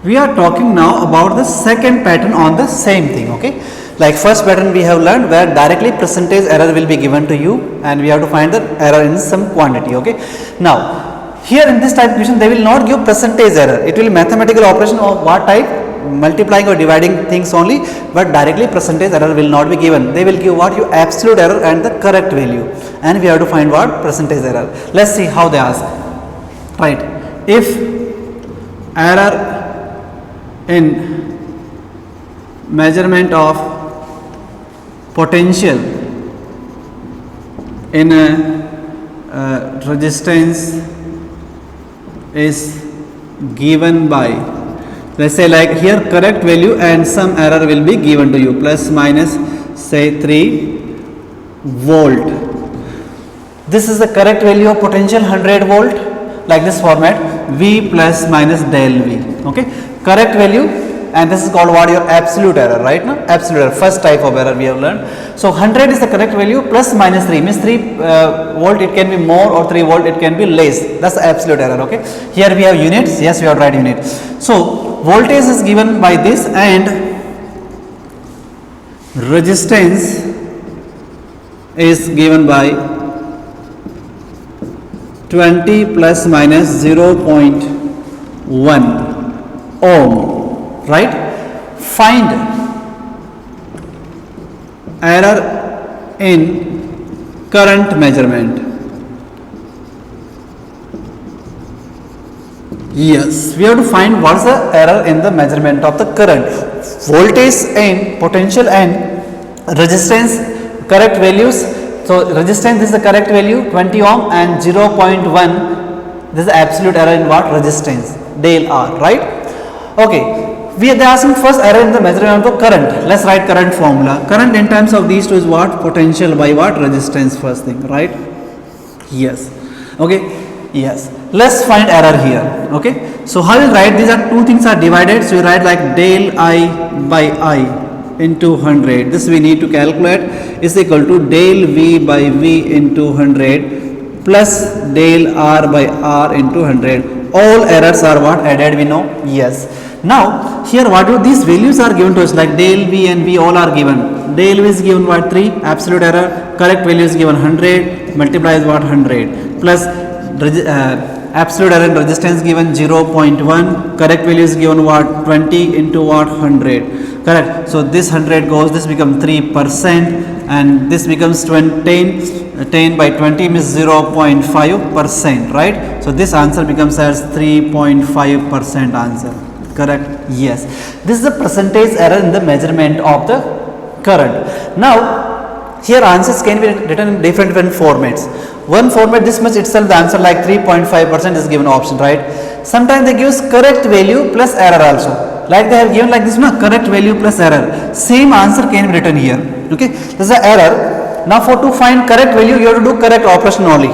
We are talking now about the second pattern on the same thing. Okay, like first pattern we have learned where directly percentage error will be given to you and we have to find the error in some quantity. Okay, now here in this type of question they will not give percentage error, it will mathematical operation of what type, multiplying or dividing things only, but directly percentage error will not be given. They will give what, you absolute error and the correct value, and we have to find what, percentage error. Let's see how they ask. Right, if error in measurement of potential in a resistance is given by, let's say like here correct value and some error will be given to you, plus minus say 3 volt. This is the correct value of potential 100 volt, like this format, V plus minus del V. Okay, correct value, and this is called what, your absolute error, right? Now absolute error, first type of error we have learned. So 100 is the correct value, plus minus 3 means 3 volt it can be more, or 3 volt it can be less, that's the absolute error. Okay, here we have units, yes we have right unit. So voltage is given by this and resistance is given by 20 plus minus 0.1 ohm, right? Find error in current measurement. Yes, we have to find what is the error in the measurement of the current. Voltage and potential and resistance correct values. So resistance is the correct value 20 ohm and 0.1, this is the absolute error in what, resistance, del R, right? Okay, we are asking first error in the measurement of current. Let's write current formula. Current in terms of these two is what, potential by what, resistance, first thing, right? Yes. Okay, yes, let's find error here. Okay, so how you write, these are two things are divided, so you write like del I by I into 100, this we need to calculate, is equal to del V by V into 100 plus del R by R into 100. All errors are what, added, we know, yes. Now here what do these values are given to us, like del V and V all are given. Del V is given what, 3, absolute error, correct value is given 100, multiplies what, 100, plus absolute error and resistance given 0.1, correct value is given what, 20 into what, 100, correct. So this 100 goes, this becomes 3% and this becomes 10 by 20 means 0.5%, right? So this answer becomes as 3.5% answer, correct? Yes, this is the percentage error in the measurement of the current. Now here answers can be written in different formats. One format, this much itself the answer, like 3.5% is given option, right? Sometimes they give correct value plus error also, like they have given like this, no, correct value plus error, same answer can be written here. Okay, this is the error. Now for to find correct value you have to do correct operation only.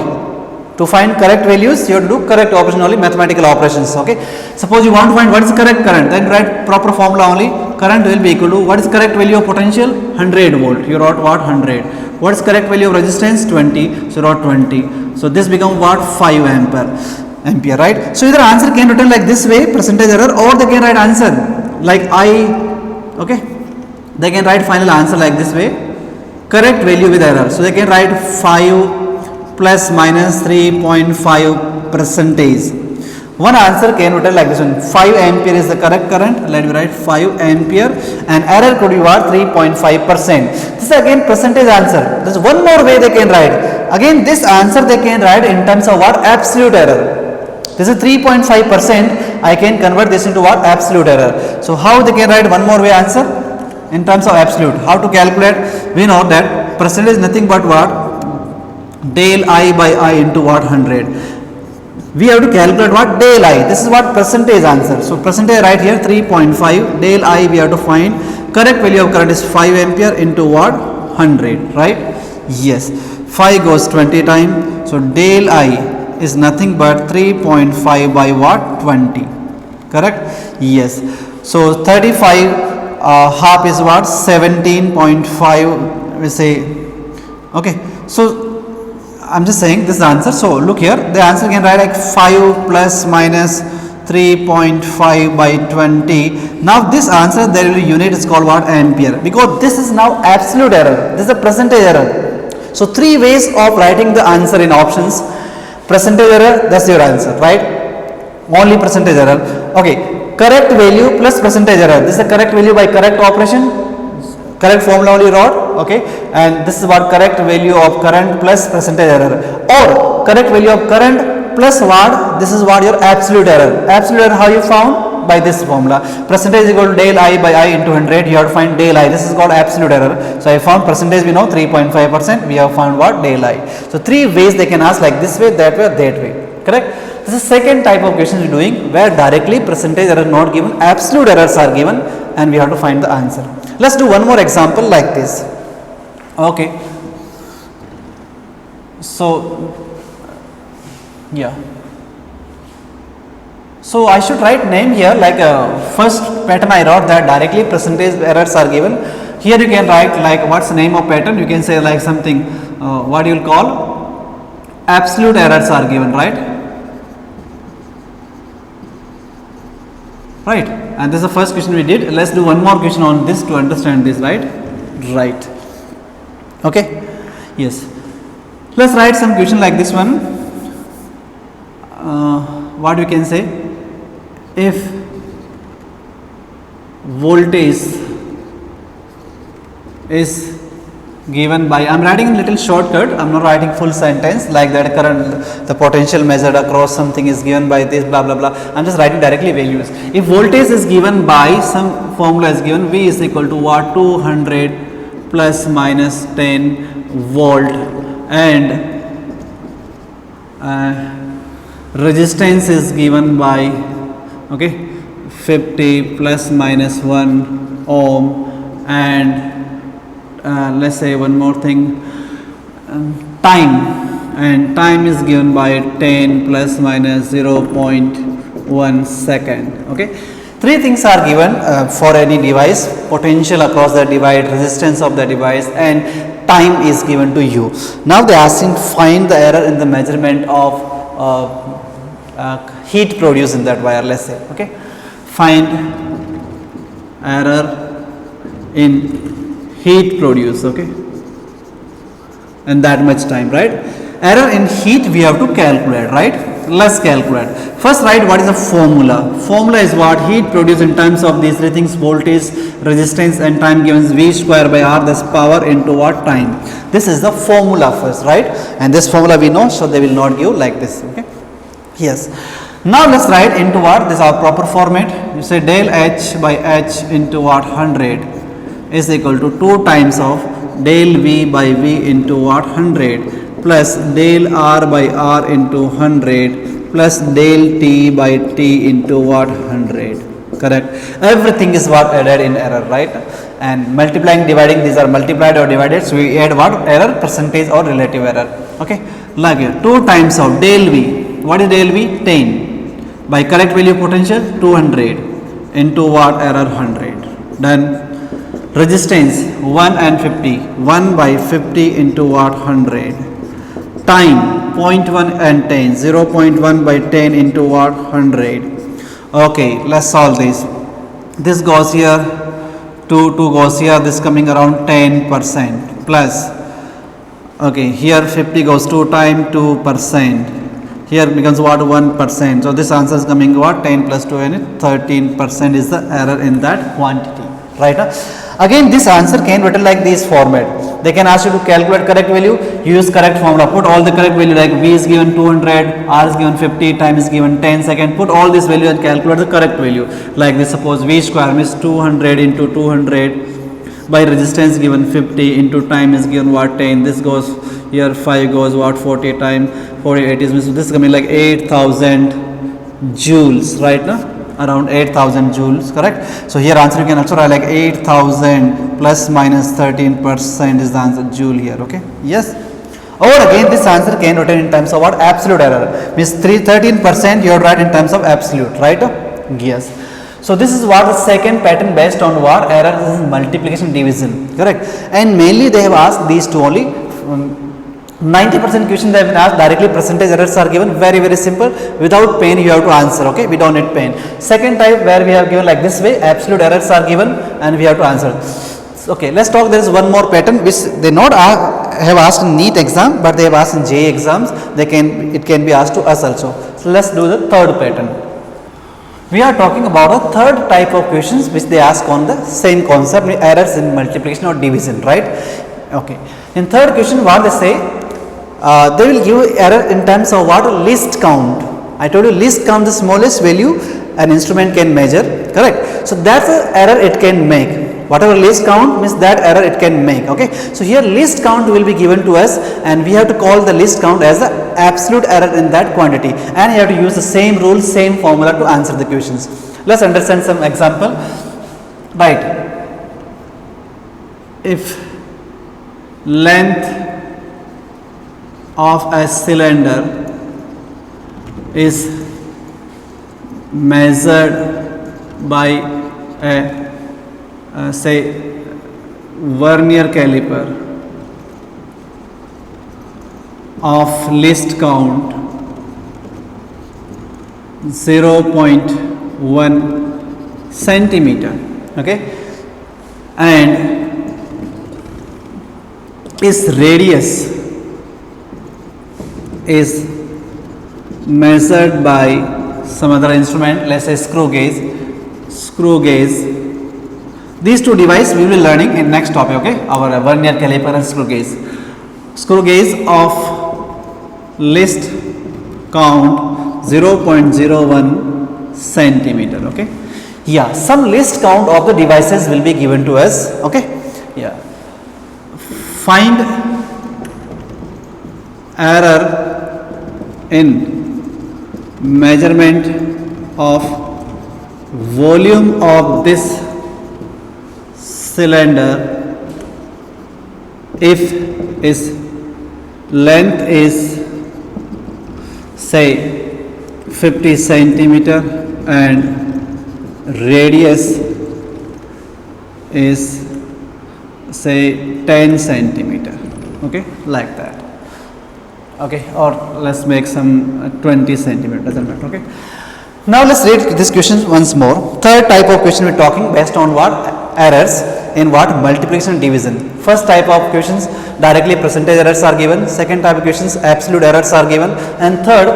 To find correct values you have to do correct operation only, mathematical operations. Okay, suppose you want to find what is correct current, then write proper formula only. Current will be equal to what is correct value of potential, 100 volt, you wrote what, 100. What is correct value of resistance, 20, so wrote 20. So this becomes what, 5 ampere, right? So either answer can written like this way, percentage error, or they can write answer like I. Okay, they can write final answer like this way, correct value with error. So they can write 5 plus minus 3.5 percentage. One answer can written like this one, 5 ampere is the correct current, let me write 5 ampere, and error could be what, 3.5%. This is again percentage answer. There is one more way they can write, again this answer they can write in terms of what, absolute error. This is 3.5%, I can convert this into what, absolute error. So how they can write one more way answer in terms of absolute, how to calculate, we know that percentage is nothing but what, del I by I into what, 100. We have to calculate what, del I, this is what percentage answer. So percentage right here 3.5, del I we have to find, correct value of current is 5 ampere into what, 100, right? Yes, 5 goes 20 times, so del I is nothing but 3.5 by what, 20, correct? Yes, so 35 half is what, 17.5 we say. Okay, so I'm just saying this is the answer. So look here, the answer can write like 5 plus minus 3.5 by 20. Now this answer, there will be unit is called what? Ampere, because this is now absolute error, this is a percentage error. So three ways of writing the answer in options. Percentage error, that's your answer, right? Only percentage error. Okay, correct value plus percentage error, this is the correct value by correct operation, correct formula only wrote, okay, and this is what correct value of current plus percentage error, or correct value of current plus what, this is what your absolute error. Absolute error how you found? By this formula, percentage is equal to del I by I into 100, you have to find del I, this is called absolute error. So I found percentage, we know 3.5%, we have found what? Del I. So three ways they can ask, like this way, that way, that way, correct? This is second type of questions we are doing, where directly percentage error not given, absolute errors are given, and we have to find the answer. Let's do one more example like this. Okay, so yeah, so I should write name here, like first pattern I wrote that directly percentage errors are given. Here you can write like what's the name of pattern, you can say like something what you will call absolute errors are given, right? Right, and this is the first question we did. Let's do one more question on this to understand this, right? Right. Okay. Yes. Let's write some question like this one. What we can say? If voltage is given by, I am writing a little shortcut, I am not writing full sentence like that, current, the potential measured across something is given by this, blah blah blah. I am just writing directly values. If voltage is given by some formula is given, V is equal to what? 200 plus minus 10 volt, and resistance is given by, okay, 50 plus minus 1 ohm, and let's say one more thing, time, and time is given by 10 plus minus 0.1 second. Okay, three things are given for any device: potential across the device, resistance of the device, and time is given to you. Now they are asking find the error in the measurement of heat produced in that wire, let's say. Okay, find error in heat produced, okay, and that much time, right? Error in heat we have to calculate, right? Let's calculate. First write what is the formula. Formula is what? Heat produced in terms of these three things: voltage, resistance, and time, given V square by R, this power into what? Time. This is the formula first, right? And this formula we know, so they will not give like this, okay? Yes. Now let's write into what? This is our proper format. You say del H by H into what? 100 is equal to 2 times of del V by V into what? 100 plus del R by R into 100 plus del T by T into what? 100. Correct. Everything is what? Added in error, right? And multiplying, dividing, these are multiplied or divided, so we add what? Error, percentage or relative error. Okay, like here 2 times of del V. What is del V? 10 by correct value potential 200 into what? Error 100. Then resistance 1 and 50, 1 by 50 into what? 100. Time 0.1 and 10, 0.1 by 10 into what? 100. Okay, let's solve this. This goes here, 2 goes here, this coming around 10% plus, okay, here 50 goes 2 times 2%. Here becomes what? 1%. So this answer is coming what? 10 plus 2 and 13% is the error in that quantity, right? Again, this answer can be written like this format. They can ask you to calculate correct value, you use correct formula, put all the correct value, like V is given 200, R is given 50, time is given 10 seconds, put all this value and calculate the correct value. Like this, suppose V square means 200 into 200 by resistance given 50 into time is given what? 10. This goes here, 5 goes what? 40 time 40, 80 means this is coming like 8,000 joules, right? Now around 8,000 joules, correct? So here answer you can also write like 8,000 plus minus 13% is the answer, joule here, okay? Yes. Or again this answer can written in terms of what? Absolute error, means 13% you have to write in terms of absolute, right? Yes. So this is what the second pattern based on what? Error, this is multiplication division, correct? And mainly they have asked these two only. 90% questions have been asked directly, percentage errors are given, very very simple, without pain you have to answer, okay, we don't need pain. Second type where we have given like this way, absolute errors are given and we have to answer. Okay, let's talk, there is one more pattern which they not have asked in NEET exam, but they have asked in JEE exams, it can be asked to us also. So let's do the third pattern. We are talking about a third type of questions which they ask on the same concept, errors in multiplication or division, right? Okay, in third question what they say, they will give error in terms of what? Least count. I told you least count, the smallest value an instrument can measure, correct? So that's the error it can make. Whatever least count means that error it can make, okay? So here least count will be given to us and we have to call the least count as the absolute error in that quantity, and you have to use the same rule, same formula to answer the questions. Let's understand some example. Right, if length of a cylinder is measured by a say vernier caliper of least count 0.1 centimeter, okay, and its radius is measured by some other instrument, let's say screw gauge. These two devices we will be learning in next topic, okay, our vernier caliper and screw gauge. Screw gauge of least count 0.01 centimeter, okay. Yeah, some least count of the devices will be given to us, okay. Yeah, find error in measurement of volume of this cylinder if its length is say 50 centimeter and radius is say 10 centimeter, okay, like that, okay, or let's make some 20 centimeter, doesn't matter, okay. Now let's read this question once more. Third type of question we're talking based on what? Errors in what? Multiplication and division. First type of questions directly percentage errors are given, second type of questions absolute errors are given, and third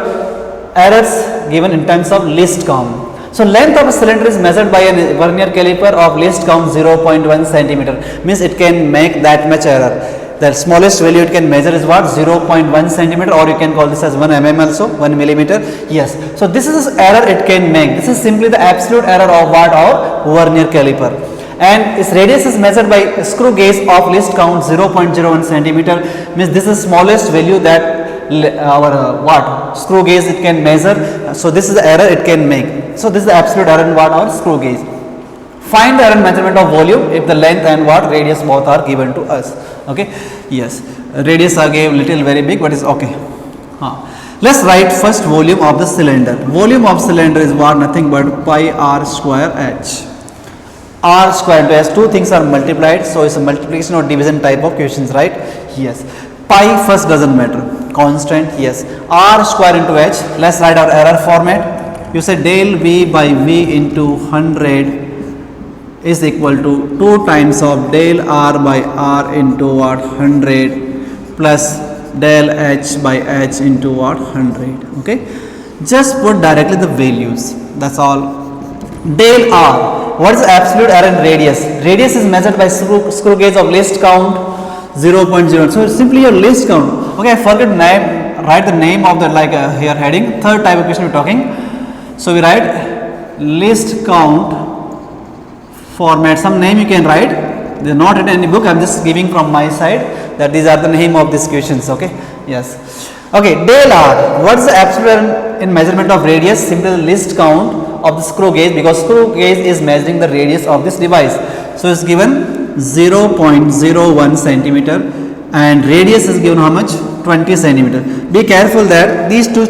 errors given in terms of least count. So length of a cylinder is measured by a vernier caliper of least count 0.1 centimeter, means it can make that much error. The smallest value it can measure is what? 0.1 centimeter, or you can call this as 1 mm also, 1 millimeter. Yes. So this is the error it can make. This is simply the absolute error of what? Our vernier caliper. And its radius is measured by screw gauge of least count 0.01 centimeter, means this is smallest value that our what? Screw gauge it can measure. So this is the error it can make. So this is the absolute error in what? Our screw gauge. Find the error in measurement of volume if the length and what? Radius both are given to us. Okay. Yes. Radius are given little very big, but it's okay. Let's write first volume of the cylinder. Volume of cylinder is what? Nothing but pi r square h. R square, as two things are multiplied, so it's a multiplication or division type of questions, right? Yes. Pi first doesn't matter. Constant, yes. R square into h. Let's write our error format. You say del V by V into 100 is equal to 2 times of del R by R into what? 100 plus del H by H into what? 100. Okay. Just put directly the values. That's all. Del R. What is the absolute error in radius? Radius is measured by screw gauge of least count 0.0. So simply your least count. Okay, I forget name. Write the name of the here heading. Third type of question we're talking. So we write least count format. Some name you can write. They are not in any book. I am just giving from my side that these are the name of these questions. Okay. Yes. Okay. Del R. What is the absolute error in measurement of radius? Simply the least count of the screw gauge, because screw gauge is measuring the radius of this device. So it's given 0.01 centimeter and radius is given how much? 20 centimeter. Be careful that these two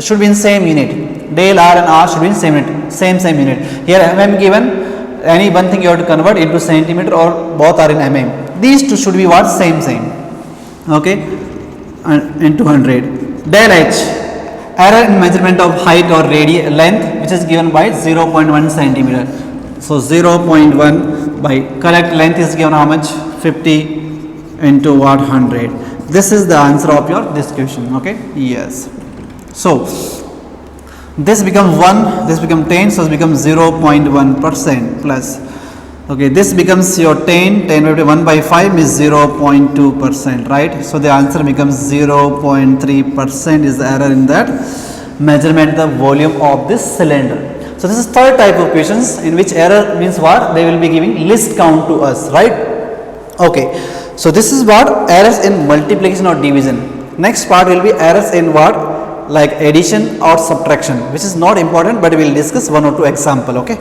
should be in same unit. Del R and R should be in same unit. Same unit. Here mm given. Any one thing you have to convert into centimeter or both are in mm. These two should be what? Same. Okay. into 100. Del H, error in measurement of height or length, which is given by 0.1 centimeter. So 0.1 by correct length is given how much? 50 into what? 100. This is the answer of your this question. Okay, yes. So this become 1, this become 10, so it becomes 0.1% plus. Okay, this becomes your 10 by 1 by 5 is 0.2%, right? So the answer becomes 0.3% is the error in that measurement the volume of this cylinder. So this is third type of questions in which error means what? They will be giving least count to us, right? Okay, so this is what? Errors in multiplication or division. Next part will be errors in what? Like addition or subtraction, which is not important, but we will discuss one or two example. Okay.